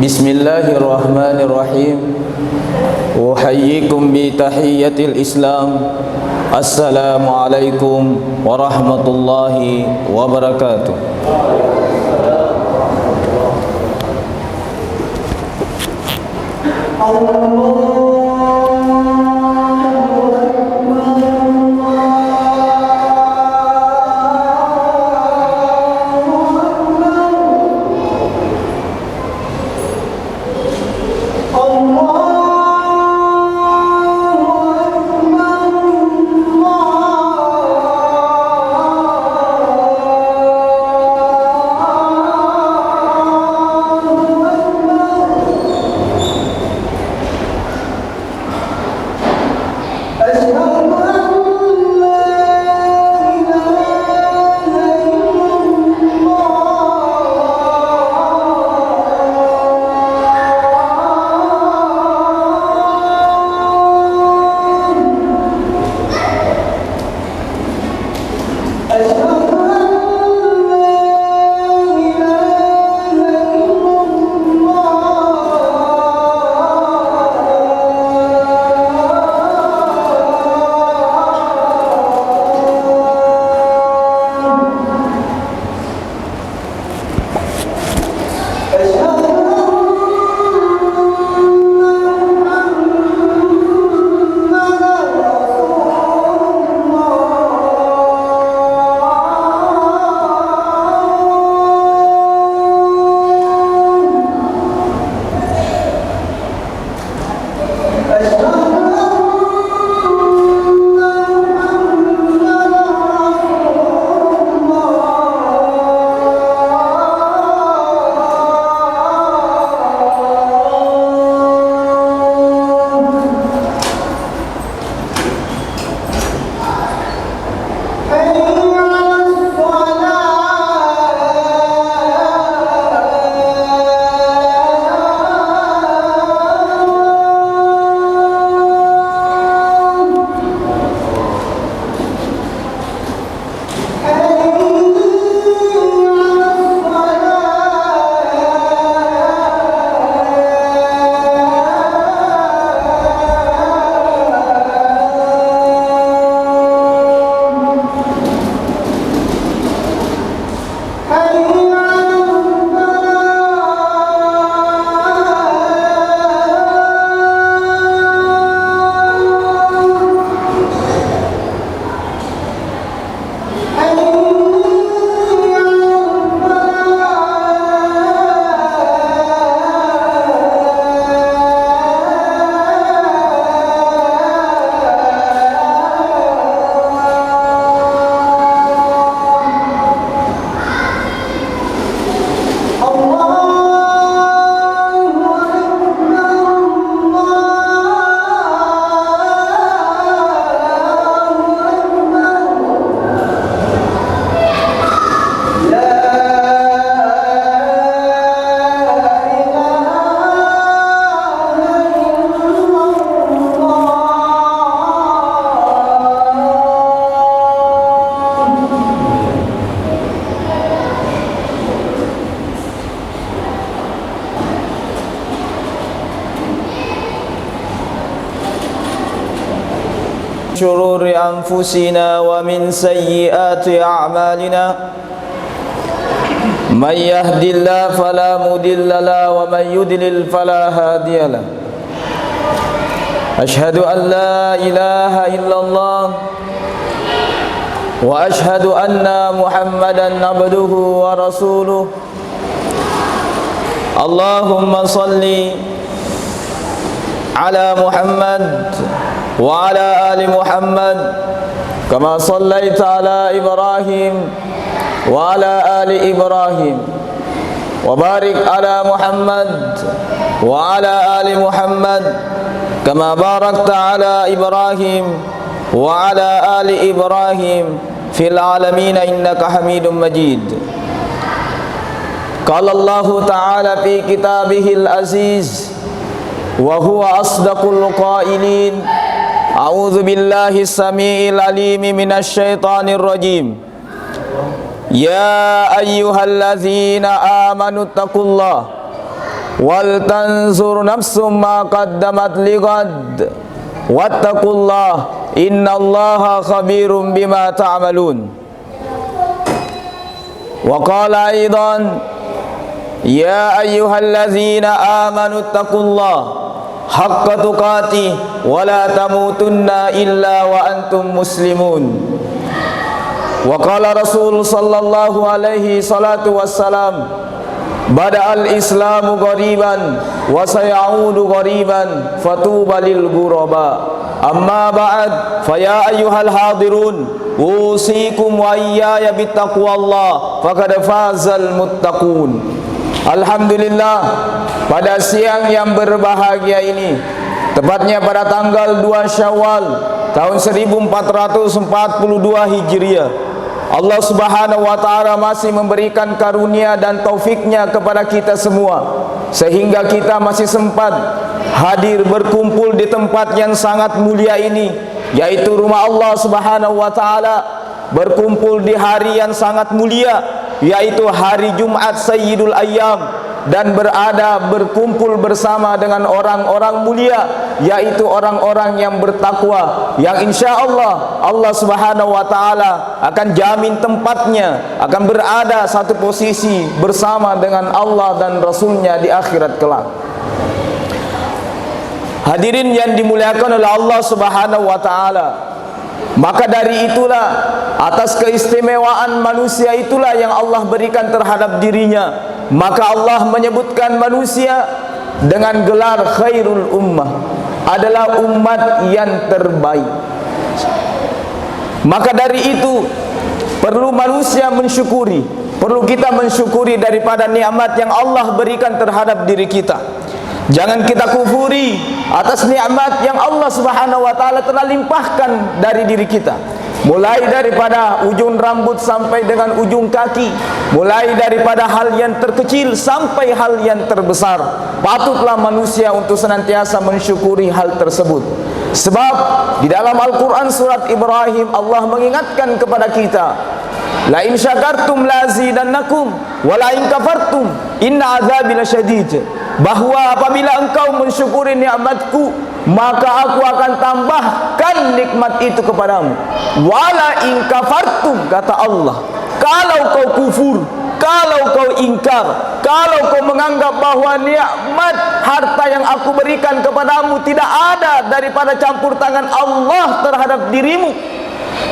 Bismillahirrahmanirrahim. Uhayyikum bi tahiyyatil Islam. Assalamualaikum warahmatullahi wabarakatuh. شرور أنفسنا ومن سيئات أعمالنا من يهد الله فلا مضل له ومن يضلل فلا هادي له أشهد أن لا إله إلا الله وأشهد أن محمدا عبده ورسوله اللهم صل على محمد وعلى آل محمد كما صليت على إبراهيم وعلى آل إبراهيم وبارك على محمد وعلى آل محمد كما باركت على إبراهيم وعلى آل إبراهيم في العالمين إنك حميد مجيد قال الله تعالى في كتابه العزيز وهو أصدق القائلين أعوذ بالله السميع العليم من الشيطان الرجيم يا أيها الذين آمنوا اتقوا الله wal tanzur nafsum ma qaddamat lighad wattaqullah innallaha khabirum bima ta'malun. Wa qala aidan ya ayyuhallazina amanu taqullaha haqqa tuqatih wa la tamutunna illa wa antum muslimun. Wa qala Rasul sallallahu alaihi salatu wassalam bada'al islamu ghariban wa sayaudu ghariban fatuba lil ghuraba. Amma ba'd fa ya ayyuhal hadirun usikum wa iyaya bittaqwallah faqad fazal muttaqun. Alhamdulillah, pada siang yang berbahagia ini, tepatnya pada tanggal 2 Syawal tahun 1442 Hijriah, Allah Subhanahu wa taala masih memberikan karunia dan taufiknya kepada kita semua, sehingga kita masih sempat hadir berkumpul di tempat yang sangat mulia ini, yaitu rumah Allah Subhanahu wa taala, berkumpul di hari yang sangat mulia, yaitu hari Jumat Sayyidul Ayyam, dan berkumpul bersama dengan orang-orang mulia, yaitu orang-orang yang bertakwa, yang insya Allah Allah Subhanahu wa taala akan jamin tempatnya, akan berada satu posisi bersama dengan Allah dan Rasulnya di akhirat kelak. Hadirin yang dimuliakan oleh Allah Subhanahu wa taala, maka dari itulah, atas keistimewaan manusia itulah yang Allah berikan terhadap dirinya, maka Allah menyebutkan manusia dengan gelar khairul ummah, adalah umat yang terbaik. Maka dari itu perlu manusia mensyukuri, perlu kita mensyukuri daripada nikmat yang Allah berikan terhadap diri kita. Jangan kita kufuri atas nikmat yang Allah Subhanahu wa taala telah limpahkan dari diri kita. Mulai daripada ujung rambut sampai dengan ujung kaki, mulai daripada hal yang terkecil sampai hal yang terbesar. Patutlah manusia untuk senantiasa mensyukuri hal tersebut. Sebab di dalam Al-Quran surat Ibrahim Allah mengingatkan kepada kita, la in syakartum lazidannakum wa la in kafartum inna azabi lasyadid, bahwa apabila engkau mensyukuri nikmatku, maka aku akan tambahkan nikmat itu kepadamu. Wala in kafartum, kata Allah, kalau kau kufur, kalau kau ingkar, kalau kau menganggap bahwa nikmat harta yang aku berikan kepadamu tidak ada daripada campur tangan Allah terhadap dirimu,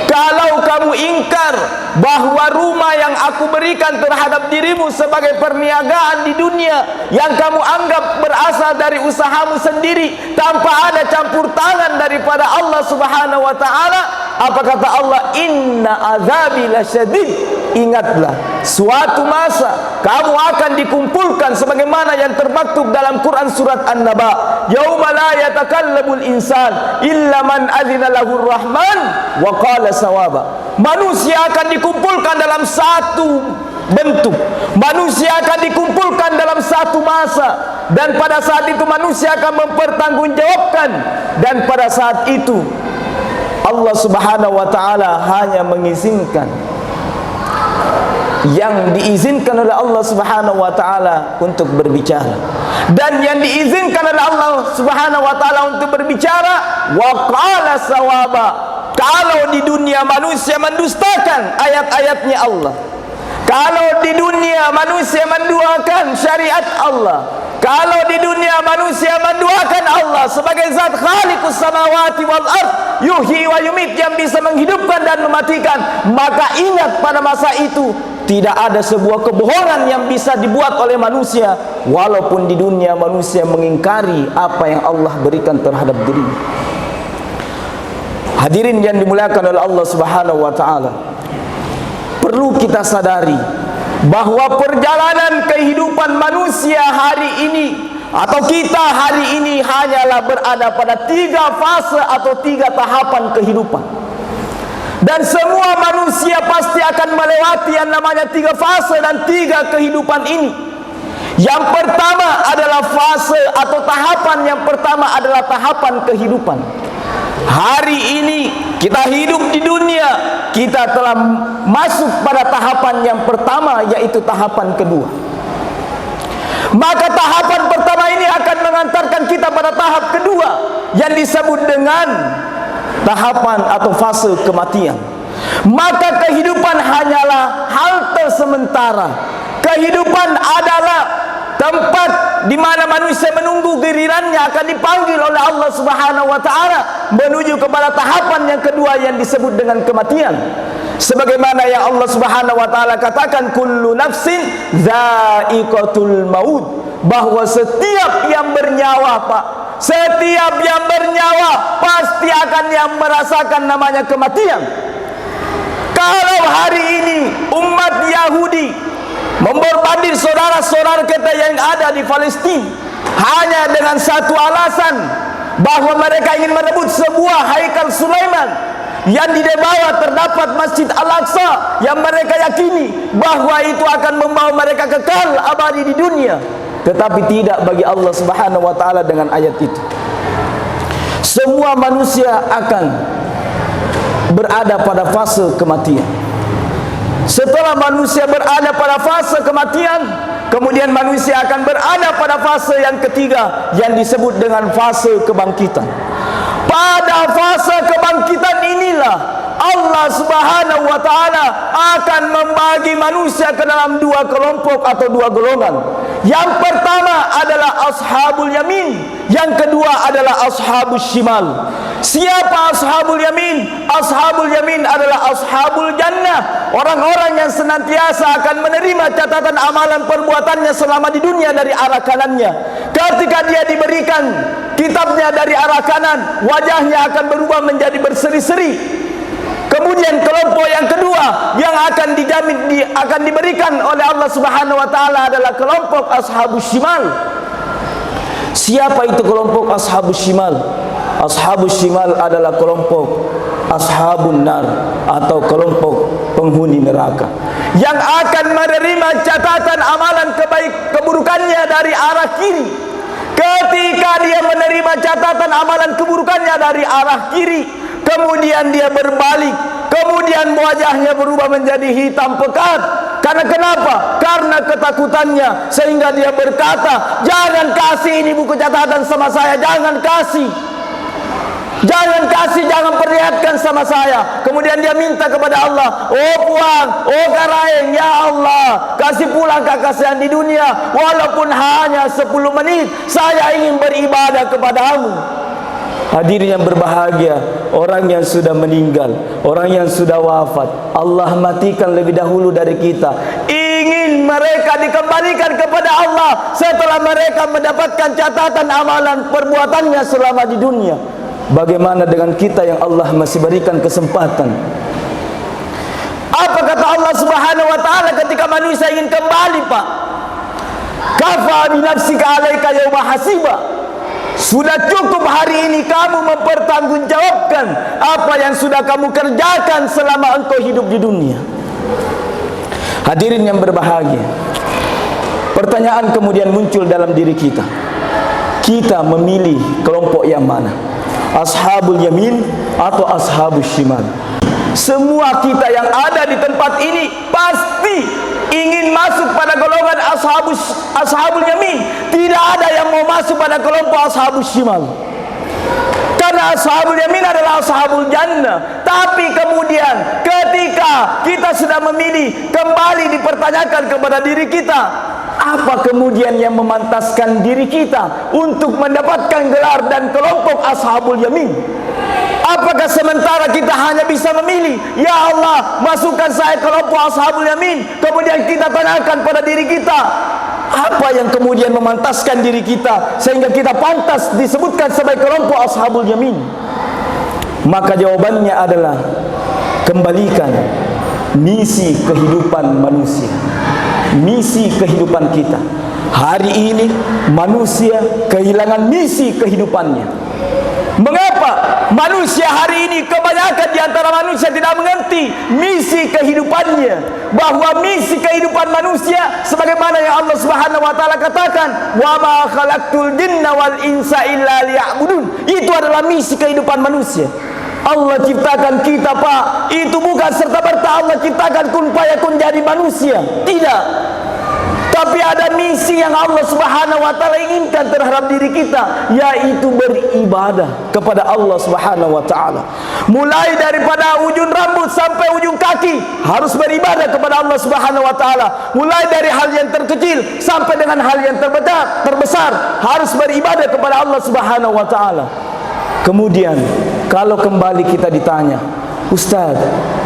kalau kamu ingkar bahwa rumah yang aku berikan terhadap dirimu sebagai perniagaan di dunia yang kamu anggap berasal dari usahamu sendiri tanpa ada campur tangan daripada Allah Subhanahu wa taala, apa kata Allah? Inna azabi lasyadid. Ingatlah, suatu masa kamu akan dikumpulkan sebagaimana yang termaktub dalam Quran surat An-Naba, yauma la yatakallabul insan illa man adzina lahur rahman wa qala sawaba. Manusia akan dikumpulkan dalam satu bentuk, manusia akan dikumpulkan dalam satu masa, dan pada saat itu manusia akan mempertanggungjawabkan, dan pada saat itu Allah Subhanahu wa taala hanya mengizinkan yang diizinkan oleh Allah Subhanahu wa taala untuk berbicara, dan yang diizinkan oleh Allah Subhanahu wa taala untuk berbicara wa qala sawaba. Kalau di dunia manusia mendustakan ayat-ayatnya Allah, kalau di dunia manusia menduakan syariat Allah, kalau di dunia manusia menduakan Allah sebagai zat khaliqus samawati wal ard, yuhyi wa yumit, yang bisa menghidupkan dan mematikan, maka ingat pada masa itu tidak ada sebuah kebohongan yang bisa dibuat oleh manusia, walaupun di dunia manusia mengingkari apa yang Allah berikan terhadap dirinya. Hadirin yang dimuliakan oleh Allah Subhanahu wa taala, perlu kita sadari bahwa perjalanan kehidupan manusia hari ini atau kita hari ini hanyalah berada pada 3 fase atau 3 tahapan kehidupan. Dan semua manusia pasti akan melewati yang namanya 3 fase dan 3 kehidupan ini. Yang pertama adalah fase atau tahapan yang pertama adalah tahapan kehidupan. Hari ini kita hidup di dunia, kita telah masuk pada tahapan yang pertama, yaitu tahapan kedua. Maka tahapan pertama mengantarkan kita pada tahap kedua yang disebut dengan tahapan atau fase kematian. Maka kehidupan hanyalah halte sementara. Kehidupan adalah tempat di mana manusia menunggu gilirannya akan dipanggil oleh Allah Subhanahu wa taala menuju kepada tahapan yang kedua yang disebut dengan kematian. Sebagaimana yang Allah Subhanahu wa taala katakan, kullu nafsin dha'iqatul maut, bahwa setiap yang bernyawa, Pak, setiap yang bernyawa pasti akan yang merasakan namanya kematian. Kalau hari ini umat Yahudi memborbandir saudara-saudara kita yang ada di Palestina hanya dengan satu alasan, bahwa mereka ingin merebut sebuah haikal Sulaiman yang di bawah terdapat Masjid Al-Aqsa, yang mereka yakini bahwa itu akan membawa mereka kekal abadi di dunia. Tetapi tidak bagi Allah Subhanahu wa taala dengan ayat itu. Semua manusia akan berada pada fase kematian. Setelah manusia berada pada fase kematian, kemudian manusia akan berada pada fase yang ketiga yang disebut dengan fase kebangkitan. Pada fase kebangkitan inilah Allah Subhanahu wa taala akan membagi manusia ke dalam dua kelompok atau dua golongan. Yang pertama adalah ashabul yamin, yang kedua adalah ashabul shimal. Siapa ashabul yamin? Ashabul yamin adalah ashabul jannah, orang-orang yang senantiasa akan menerima catatan amalan perbuatannya selama di dunia dari arah kanannya. Ketika dia diberikan kitabnya dari arah kanan, wajahnya akan berubah menjadi berseri-seri. Kemudian kelompok yang kedua yang akan akan diberikan oleh Allah Subhanahu wa taala adalah kelompok ashabus shimal. Siapa itu kelompok ashabus shimal? Ashabus shimal adalah kelompok ashabun nar atau kelompok penghuni neraka yang akan menerima catatan amalan keburukannya dari arah kiri. Ketika dia menerima catatan amalan keburukannya dari arah kiri, kemudian dia berbalik, kemudian wajahnya berubah menjadi hitam pekat. Karena kenapa? Karena ketakutannya, sehingga dia berkata, jangan kasih ini buku catatan sama saya, jangan kasih, jangan perlihatkan sama saya. Kemudian dia minta kepada Allah, oh Puang, oh Karaeng, ya Allah, kasih pulang kekasih di dunia, walaupun hanya 10 menit, saya ingin beribadah kepadamu. Hadirin yang berbahagia, orang yang sudah meninggal, orang yang sudah wafat, Allah matikan lebih dahulu dari kita, ingin mereka dikembalikan kepada Allah setelah mereka mendapatkan catatan amalan perbuatannya selama di dunia. Bagaimana dengan kita yang Allah masih berikan kesempatan? Apa kata Allah Subhanahu wa taala ketika manusia ingin kembali, Pak? Kafa bi nafsika 'alaika yauma hasiba. Sudah cukup hari ini kamu mempertanggungjawabkan apa yang sudah kamu kerjakan selama engkau hidup di dunia. Hadirin yang berbahagia, pertanyaan kemudian muncul dalam diri kita. Kita memilih kelompok yang mana? Ashabul yamin atau ashabus shimal? Semua kita yang ada di tempat ini pasti ingin masuk pada golongan ashabul yamin. Tidak ada yang mau masuk pada kelompok ashabus shimal. Karena ashabul yamin adalah ashabul jannah. Tapi kemudian ketika kita sudah memilih, kembali dipertanyakan kepada diri kita, apa kemudian yang memantaskan diri kita untuk mendapatkan gelar dan kelompok ashabul yamin? Apakah sementara kita hanya bisa memilih, ya Allah, masukkan saya kelompok ashabul yamin, kemudian kita tanyakan pada diri kita, apa yang kemudian memantaskan diri kita sehingga kita pantas disebutkan sebagai kelompok ashabul yamin? Maka jawabannya adalah, kembalikan misi kehidupan manusia, misi kehidupan kita. Hari ini manusia kehilangan misi kehidupannya. Mengapa manusia hari ini, kebanyakan di antara manusia tidak mengerti misi kehidupannya? Bahwa misi kehidupan manusia sebagaimana yang Allah Subhanahu wa taala katakan, "Wa ma khalaqtul jinna wal insa illa liya'budun." Itu adalah misi kehidupan manusia. Allah ciptakan kita, Pak. Itu bukan serta-merta Allah ciptakan kun fayakun jadi manusia. Tidak. Tapi ada misi yang Allah Subhanahu wa taala inginkan terhadap diri kita, yaitu beribadah kepada Allah Subhanahu wa taala. Mulai daripada ujung rambut sampai ujung kaki harus beribadah kepada Allah Subhanahu wa taala. Mulai dari hal yang terkecil sampai dengan hal yang terbesar harus beribadah kepada Allah Subhanahu wa taala. Kemudian kalau kembali kita ditanya, Ustaz,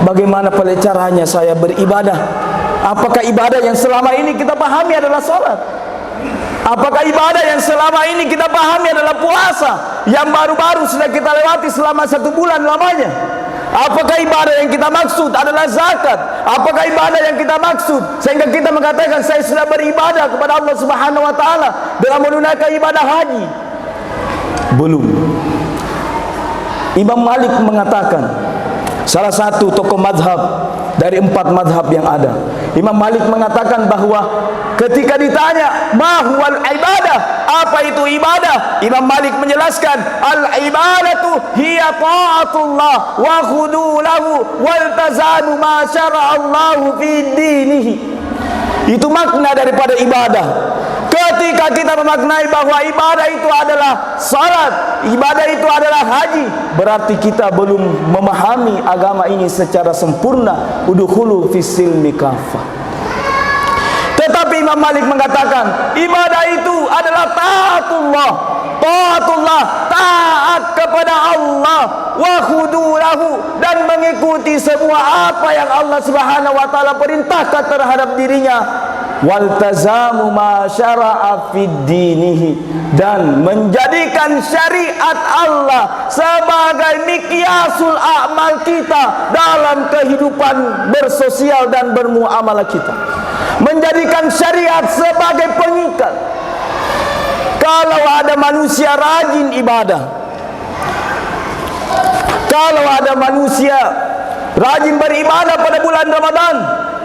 bagaimana pada caranya saya beribadah? Apakah ibadah yang selama ini kita pahami adalah salat? Apakah ibadah yang selama ini kita pahami adalah puasa yang baru-baru sudah kita lewati selama 1 bulan lamanya? Apakah ibadah yang kita maksud adalah zakat? Apakah ibadah yang kita maksud sehingga kita mengatakan saya sudah beribadah kepada Allah Subhanahu wa taala dengan menunaikan ibadah haji? Belum. Imam Malik mengatakan, salah satu tokoh mazhab dari 4 mazhab yang ada, Imam Malik mengatakan bahwa ketika ditanya mahwal ibadah, apa itu ibadah, Imam Malik menjelaskan, al ibadatu hiya ta'atullah wa khudulahu wal tazanu ma syara'allahu fi dinihi. Itu makna daripada ibadah. Ketika kita memaknai bahwa ibadah itu adalah salat, ibadah itu adalah haji, berarti kita belum memahami agama ini secara sempurna. Udkhulu fis silmi kafah. Tetapi Imam Malik mengatakan ibadah itu adalah taatullah. Taatullah, taat kepada Allah, wa khudulahu, dan mengikuti semua apa yang Allah Subhanahu wa taala perintahkan terhadap dirinya. Wal tazamu ma syara'a fid dinihi, dan menjadikan syariat Allah sebagai miqyasul a'mal kita dalam kehidupan bersosial dan bermuamalah kita. Menjadikan syariat sebagai pengikat. Kalau ada manusia rajin ibadah, kalau ada manusia rajin beribadah pada bulan Ramadan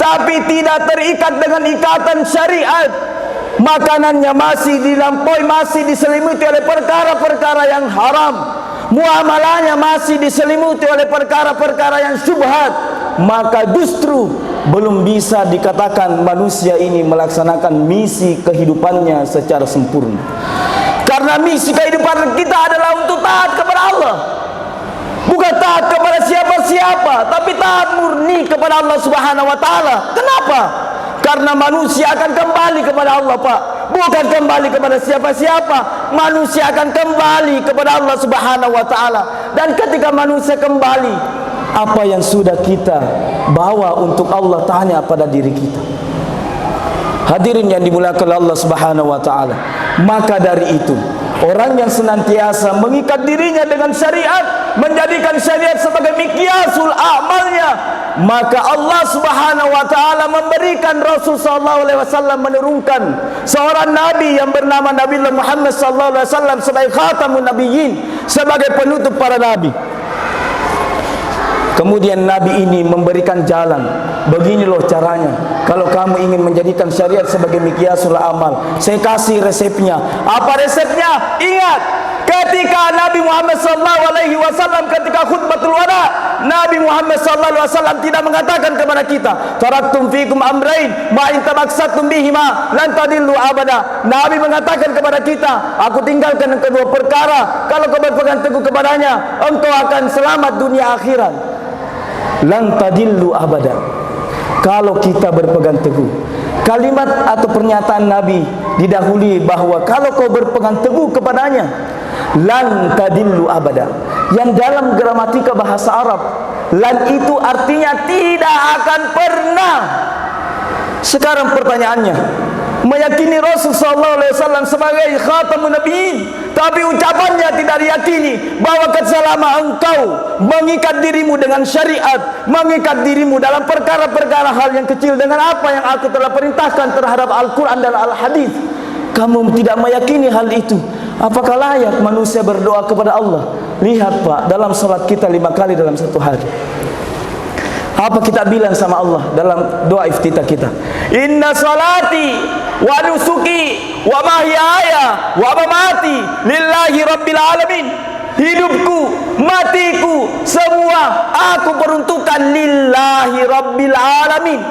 tapi tidak terikat dengan ikatan syariat, makanannya masih dilampaui, masih diselimuti oleh perkara-perkara yang haram, muamalahnya masih diselimuti oleh perkara-perkara yang syubhat, maka justru belum bisa dikatakan manusia ini melaksanakan misi kehidupannya secara sempurna. Karena misi kehidupan kita adalah untuk taat kepada Allah, bukan taat kepada siapa-siapa, tapi taat murni kepada Allah Subhanahu wa taala. Kenapa? Karena manusia akan kembali kepada Allah, Pak. Bukan kembali kepada siapa-siapa. Manusia akan kembali kepada Allah Subhanahu wa taala. Dan ketika manusia kembali, apa yang sudah kita bawa untuk Allah tanya pada diri kita. Hadirin yang dimuliakan Allah Subhanahu wa taala. Maka dari itu, orang yang senantiasa mengikat dirinya dengan syariat, menjadikan syariat sebagai miqyasul amalnya, maka Allah Subhanahu wa taala memberikan Rasul sallallahu alaihi wasallam, menurunkan seorang nabi yang bernama Nabi Muhammad sallallahu alaihi wasallam sebagai khatamun nabiyyin, sebagai penutup para nabi. Kemudian Nabi ini memberikan jalan. Begini loh caranya. Kalau kamu ingin menjadikan syariat sebagai miqyasul amal, saya kasih resepnya. Apa resepnya? Ingat, ketika Nabi Muhammad SAW ketika khutbatul wada, Nabi Muhammad SAW tidak mengatakan kepada kita, taraktum fikum amrain ma in tamassaktum bihima lan tadillu abada. Nabi mengatakan kepada kita, aku tinggalkan kedua perkara, kalau kau berpegang teguh kepadanya, engkau akan selamat dunia akhirat. Lan tadillu abada. Kalau kita berpegang teguh, kalimat atau pernyataan Nabi didahului bahwa kalau kau berpegang teguh kepadanya, lan tadillu abada, yang dalam gramatika bahasa Arab, lan itu artinya tidak akan pernah. Sekarang pertanyaannya, meyakini Rasul sallallahu alaihi wasallam sebagai khatamun nabiyyin, tapi ucapannya tidak diyakini bahwa selama engkau mengikat dirimu dengan syariat, mengikat dirimu dalam perkara-perkara hal yang kecil dengan apa yang aku telah perintahkan terhadap Al-Quran dan Al-Hadis, kamu tidak meyakini hal itu, apakah layak manusia berdoa kepada Allah? Lihat Pak, dalam salat kita 5 kali dalam satu hari, apa kita bilang sama Allah dalam doa iftitah kita? Inna salati wa nusuki wa mahyaya wa mamati lillahi rabbil alamin. Hidupku, matiku, semua aku peruntukkan lillahi rabbil alamin,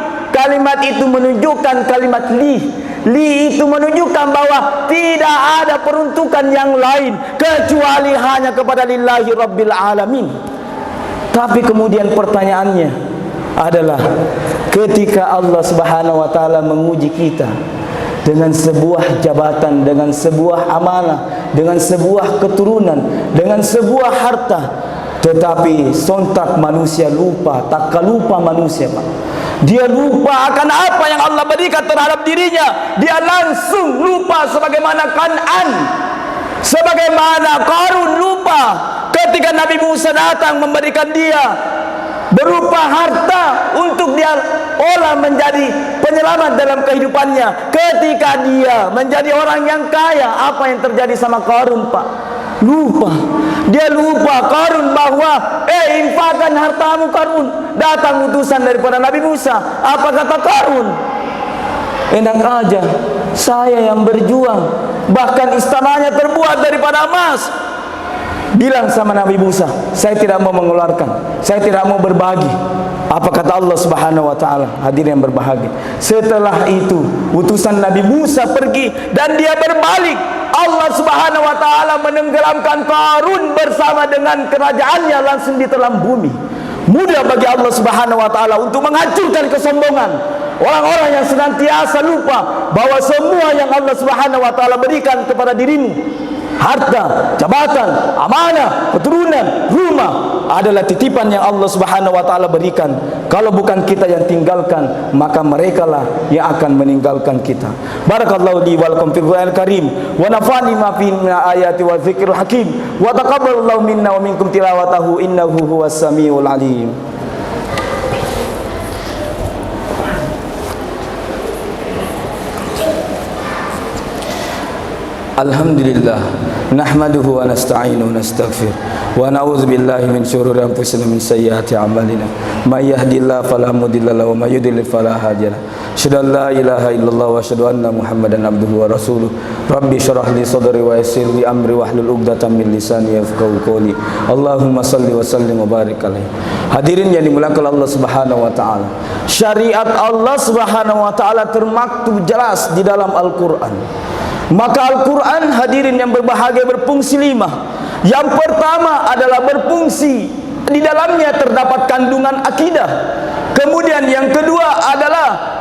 Kalimat itu menunjukkan kalimat li. Li itu menunjukkan bahwa tidak ada peruntukan yang lain kecuali hanya kepada lillahi rabbil alamin. Tapi kemudian pertanyaannya adalah, ketika Allah Subhanahu wa taala menguji kita dengan sebuah jabatan, dengan sebuah amanah, dengan sebuah keturunan, dengan sebuah harta, tetapi sontak manusia lupa, tak lupa manusia, Pak. Dia lupa akan apa yang Allah berikan terhadap dirinya. Dia langsung lupa, sebagaimana Kan'an, sebagaimana Qarun lupa ketika Nabi Musa datang memberikan dia berupa harta untuk dia olah menjadi penyelamat dalam kehidupannya. Ketika dia menjadi orang yang kaya, apa yang terjadi sama Qarun, Pak? Lupa. Dia lupa Qarun bahwa infakkan hartamu Qarun. Datang utusan daripada Nabi Musa. Apa kata Qarun? Enak aja, saya yang berjuang, bahkan istananya terbuat daripada emas. Bilang sama Nabi Musa, saya tidak mau mengeluarkan, saya tidak mau berbagi. Apa kata Allah Subhanahu wa taala? Hadirin yang berbahagia, setelah itu utusan Nabi Musa pergi dan dia berbalik. Allah Subhanahu wa taala menenggelamkan Qarun bersama dengan kerajaannya langsung ditelan bumi. Mudah bagi Allah Subhanahu wa taala untuk menghancurkan kesombongan orang-orang yang senantiasa lupa bahwa semua yang Allah Subhanahu wa taala berikan kepada dirimu, harta, jabatan, amanah, keturunan, rumah, adalah titipan yang Allah Subhanahu wa taala berikan. Kalau bukan kita yang tinggalkan, maka merekalah yang akan meninggalkan kita. Barakallahu li wa lakum fil Qur'anil Karim wa nafa'ani ma fihi min ayati wa dzikril hakim wa taqabbalallahu minna wa minkum tilawatahu innahu huwas samiul alim. Alhamdulillah, nahmaduhu wa nasta'inuhu wa nastaghfir wa na'udzu billahi min syururi anfusina min sayyiati a'malina may yahdihillahu fala mudilla lahu wa may yudlil fala hadiya lahu asyhadu an la ilaha illallah wa asyhadu anna muhammadan abduhu wa rasuluh rabbi shrah li sadri wa yassir li amri wahlul 'uqdatam min lisani yafqahu qawli Allahumma salli wa sallim wa barik alaihi. Hadirin yang dimuliakan Allah Subhanahu wa taala, syariat Allah Subhanahu wa taala termaktub jelas di dalam Al-Qur'an. Maka Al-Quran, hadirin yang berbahagia, berfungsi 5. Yang pertama adalah berfungsi, di dalamnya terdapat kandungan akidah. Kemudian yang kedua adalah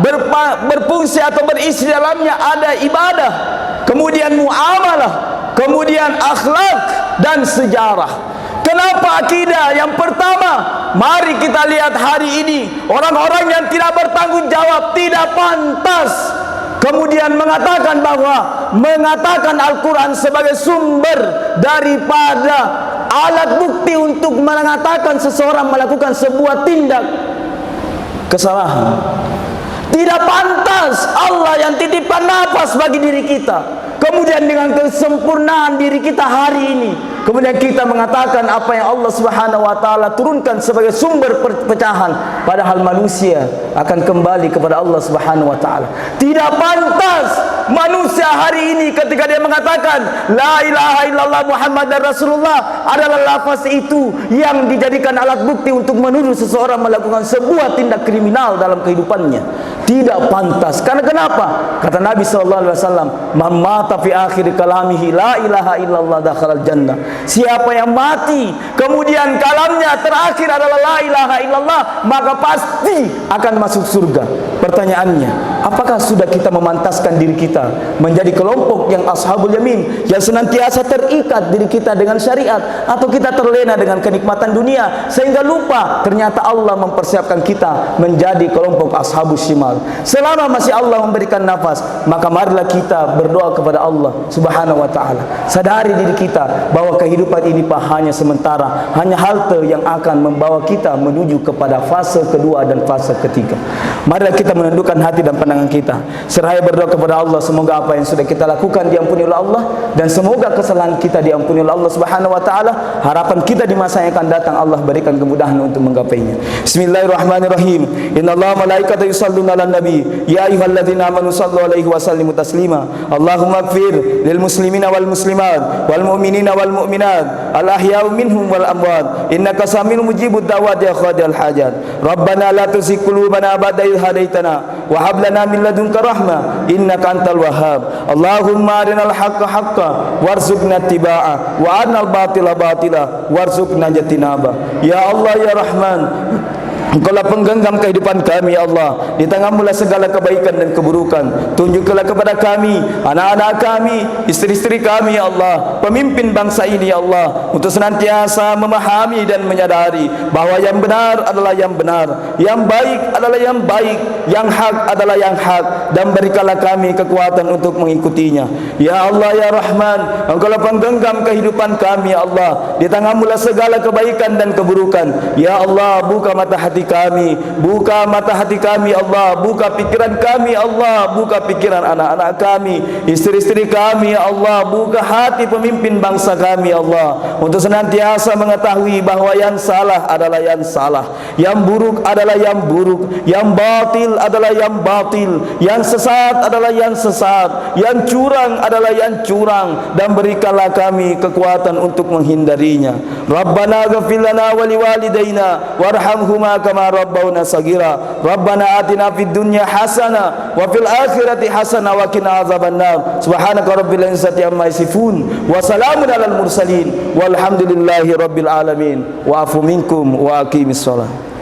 berfungsi atau berisi dalamnya ada ibadah, kemudian muamalah, kemudian akhlak dan sejarah. Kenapa akidah? Yang pertama, mari kita lihat hari ini orang-orang yang tidak bertanggung jawab, tidak pantas, kemudian mengatakan Al-Quran sebagai sumber daripada alat bukti untuk mengatakan seseorang melakukan sebuah tindak kesalahan. Tidak pantas. Allah yang titipkan nafas bagi diri kita, kemudian dengan kesempurnaan diri kita hari ini, kemudian kita mengatakan apa yang Allah Subhanahu wa taala turunkan sebagai sumber perpecahan, padahal manusia akan kembali kepada Allah Subhanahu wa taala. Tidak pantas manusia hari ini ketika dia mengatakan la ilaha illallah Muhammadar Rasulullah adalah lafaz itu yang dijadikan alat bukti untuk menuduh seseorang melakukan sebuah tindak kriminal dalam kehidupannya. Tidak pantas. Karena kenapa? Kata Nabi sallallahu alaihi wasallam, "Man mata fi akhir kalamihi la ilaha illallah dakhalal jannah." Siapa yang mati kemudian kalamnya terakhir adalah la ilaha illallah, maka pasti akan masuk surga. Pertanyaannya, apakah sudah kita memantaskan diri kita menjadi kelompok yang ashabul yamin, yang senantiasa terikat diri kita dengan syariat, atau kita terlena dengan kenikmatan dunia sehingga lupa ternyata Allah mempersiapkan kita menjadi kelompok ashabus shimal. Selama masih Allah memberikan nafas, maka marilah kita berdoa kepada Allah Subhanahu wa taala. Sadari diri kita bahwa kehidupan ini hanya sementara, hanya halte yang akan membawa kita menuju kepada fase kedua dan fase ketiga. Marilah kita menundukkan hati dan pandangan kita, seraya berdoa kepada Allah, semoga apa yang sudah kita lakukan diampuni oleh Allah, dan semoga kesalahan kita diampuni oleh Allah Subhanahu wa taala. Harapan kita di masa yang akan datang, Allah berikan kemudahan untuk menggapainya. Bismillahirrahmanirrahim. Innallaha malaikatahu yusholluna 'alan nabi ya ayyuhalladzina amanu shallu 'alaihi wa sallimu taslima. Allahumma ighfir lil muslimina wal muslimat wal mu'minina wal mu'minat al ahya'u minhum wal amwat innaka samiul mujibud da'wati ya qadil hajat. Rabbana la tuzigh qulubana ba'da idh hadaitana wa hab lana min ladunka rahmah innaka antal wahhab. Allahumma arinal haqqa haqqan warzuqna ittiba'a wa arinal batila batila warzuqna ijtinaba. Ya Allah ya Rahman, Engkaulah penggenggam kehidupan kami ya Allah. Di tangan-Mu lah segala kebaikan dan keburukan. Tunjukkanlah kepada kami, anak-anak kami, istri-istri kami ya Allah, pemimpin bangsa ini ya Allah, untuk senantiasa memahami dan menyadari bahawa yang benar adalah yang benar, yang baik adalah yang baik, yang hak adalah yang hak, dan berikanlah kami kekuatan untuk mengikutinya. Ya Allah ya Rahman, Engkaulah penggenggam kehidupan kami ya Allah. Di tangan-Mu lah segala kebaikan dan keburukan. Ya Allah, buka mata hati kami, buka mata hati kami Allah, buka pikiran kami Allah, buka pikiran anak-anak kami, istri-istri kami ya Allah, buka hati pemimpin bangsa kami Allah, untuk senantiasa mengetahui bahawa yang salah adalah yang salah, yang buruk adalah yang buruk, yang batil adalah yang batil, yang sesat adalah yang sesat, yang curang adalah yang curang, dan berikanlah kami kekuatan untuk menghindarinya. Rabbana ghfir lana wa liwalidayna warhamhuma kama rabbawna sagira. Rabbana atina fid dunya hasanah wa fil akhirati hasanah wa qina azabannar. Subhanaka rabbil izzati amma yasifun wa salamun alal mursalin walhamdulillahi rabbil alamin. Wa afu minkum wa aqimis shalah.